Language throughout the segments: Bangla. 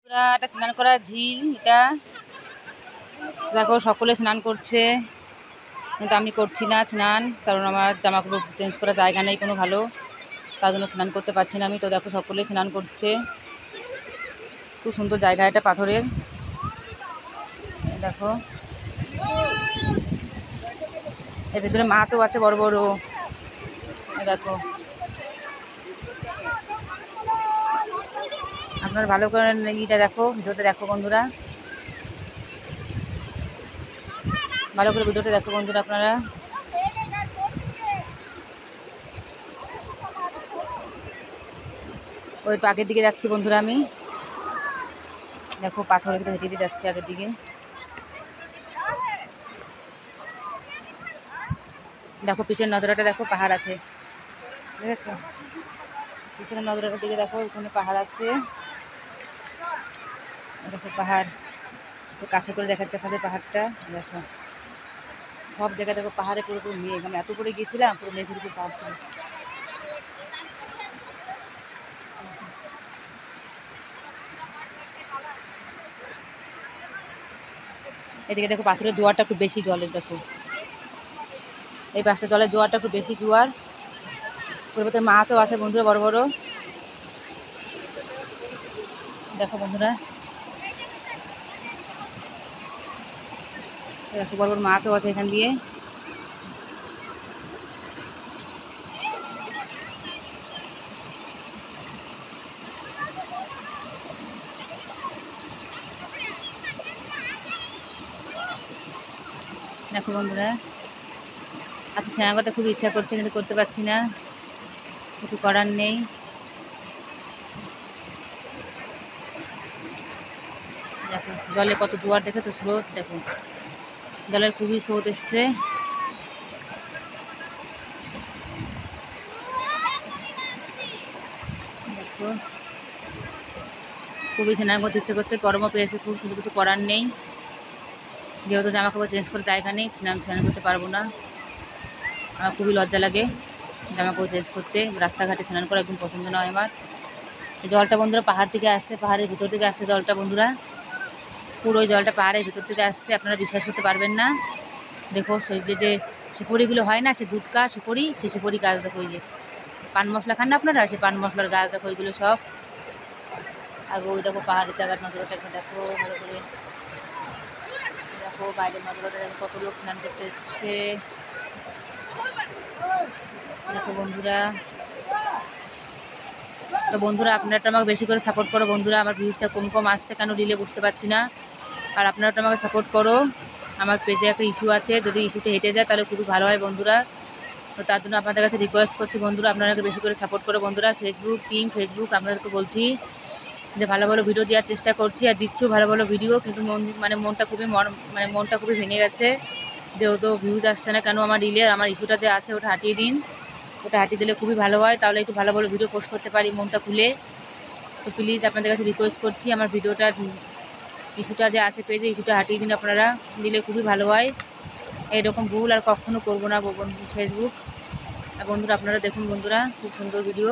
একটা স্নান করা ঝিল এটা দেখো, সকলে স্নান করছে কিন্তু আমি করছি না স্নান, কারণ আমার জামা কাপড় চেঞ্জ করার জায়গা নেই কোনো ভালো, তার জন্য স্নান করতে পারছি না আমি। তো দেখো সকলে স্নান করছে, খুব সুন্দর জায়গা এটা পাথরের। দেখো এর ভিতরে মাছও আছে বড় বড়, দেখো আপনারা ভালো করে ইটা দেখো, ভিডিওটা দেখো বন্ধুরা, ভালো করে ভিডিওটা দেখো বন্ধুরা আপনারা। ওই আগের দিকে যাচ্ছি বন্ধুরা আমি, দেখো পাথরের ভিতরে হেঁটে যাচ্ছি আগের দিকে। দেখো পিছনের নজরাটা দেখো, পাহাড় আছে, দেখেছো পিছনের নজরাটার দিকে দেখো, ওখানে পাহাড় আছে, দেখো পাহাড় তো কাছে করে দেখাচ্ছে আপনাদের পাহাড়টা। দেখো সব জায়গায় দেখো পাহাড়ে পুরো পুরো মেঘ, আমি এত করে গিয়েছিলাম পুরো মেঘের উপর পাহাড় ছিল। এদিকে দেখো পাথরের জোয়ারটা একটু বেশি, জলের দেখো এই পাশটা জলের জোয়ারটা একটু বেশি জোয়ার, পুরোতে মাছও আছে বন্ধুরা বড় বড়, দেখো বন্ধুরা দেখো বড় বড় মাছও আছে এখান দিয়ে। দেখো বন্ধুরা আচ্ছা, স্নান করতে খুব ইচ্ছা করছে কিন্তু করতে পারছি না, কিছু করার নেই। দেখো জলে কত জোয়ার, দেখো তো স্রোত, দেখো জলের খুবই স্রোত এসছে। দেখো খুবই স্নান করতে ইচ্ছে করছে, গরমও পেয়েছে খুব, কিন্তু কিছু করার নেই, যেহেতু জামা কাপড় চেঞ্জ করার জায়গা নেই, স্নান করতে পারবো না। আমার খুবই লজ্জা লাগে জামা কাপড় চেঞ্জ করতে, রাস্তাঘাটে স্নান করা একদম পছন্দ নয় আমার। জলটা বন্ধুরা পাহাড় থেকে আসছে, পাহাড়ের ভিতর থেকে আসছে জলটা বন্ধুরা, পুরো ওই জলটা পাহাড়ের ভিতর থেকে আসছে, আপনারা বিশ্বাস করতে পারবেন না। দেখো সেই যে সুপুরিগুলো হয় না, সে গুটকা সুপুরি, সেই সুপুরি গাছ দেখো, ওই যে পান মশলা খান না আপনারা, সেই পান মশলার গাছ দেখো ওইগুলো সব। আর ওই দেখো পাহাড়ের জায়গার নজরটাকে দেখো ভালো করে, দেখো বাইরের নজরটা দেখো, কত লোক স্নান করতে এসছে দেখো বন্ধুরা। তো বন্ধুরা আপনারা আমাকে বেশি করে সাপোর্ট করো বন্ধুরা, আমার ভিউজটা কম কম আসছে কেন রিলে বুঝতে পারছি না, আর আপনারা আমাকে সাপোর্ট করো। আমার পেজে একটা ইস্যু আছে, যদি ইস্যুটা হেঁটে যায় তাহলে খুবই ভালো হয় বন্ধুরা। তো তার জন্য আপনাদের কাছে রিকোয়েস্ট করছি বন্ধুরা, আপনারাকে বেশি করে সাপোর্ট করো বন্ধুরা। ফেসবুক আপনাদেরকে বলছি যে ভালো ভালো ভিডিও দেওয়ার চেষ্টা করছি, আর দিচ্ছিও ভালো ভালো ভিডিও, কিন্তু মনটা খুবই ভেঙে গেছে, যেহেতু ভিউজ আসছে না কেন আমার রিলে। আমার ইস্যুটা যে আছে ওটা হাঁটিয়ে দিন, ওটা হাঁটিয়ে দিলে খুবই ভালো হয়, তাহলে একটু ভালো ভালো ভিডিও পোস্ট করতে পারি মনটা খুলে। তো প্লিজ আপনাদের কাছে রিকোয়েস্ট করছি, আমার ভিডিওটা ইস্যুটা যে আছে পেজে, ইস্যুটা হাঁটিয়ে দিন আপনারা, দিলে খুবই ভালো হয়। এরকম ভুল আর কখনো করবো না ফেসবুক। আর বন্ধুরা আপনারা দেখুন বন্ধুরা, খুব সুন্দর ভিডিও,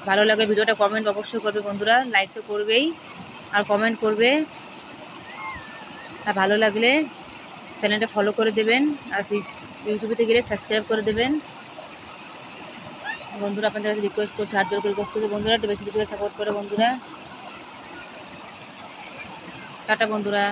ভালো লাগে ভিডিওটা কমেন্ট অবশ্যই করবে বন্ধুরা, লাইক তো করবেই আর কমেন্ট করবে, আর ভালো লাগলে চ্যানেলটা ফলো করে দেবেন, আর ইউটিউবেতে গেলে সাবস্ক্রাইব করে দেবেন বন্ধুরা। আপনাদের কাছে রিকোয়েস্ট করছি, হাত জোর করে রিকোয়েস্ট করছি বন্ধুরা, একটু বেশি বেশি করে সাপোর্ট করে বন্ধুরা। টাটা বন্ধুরা।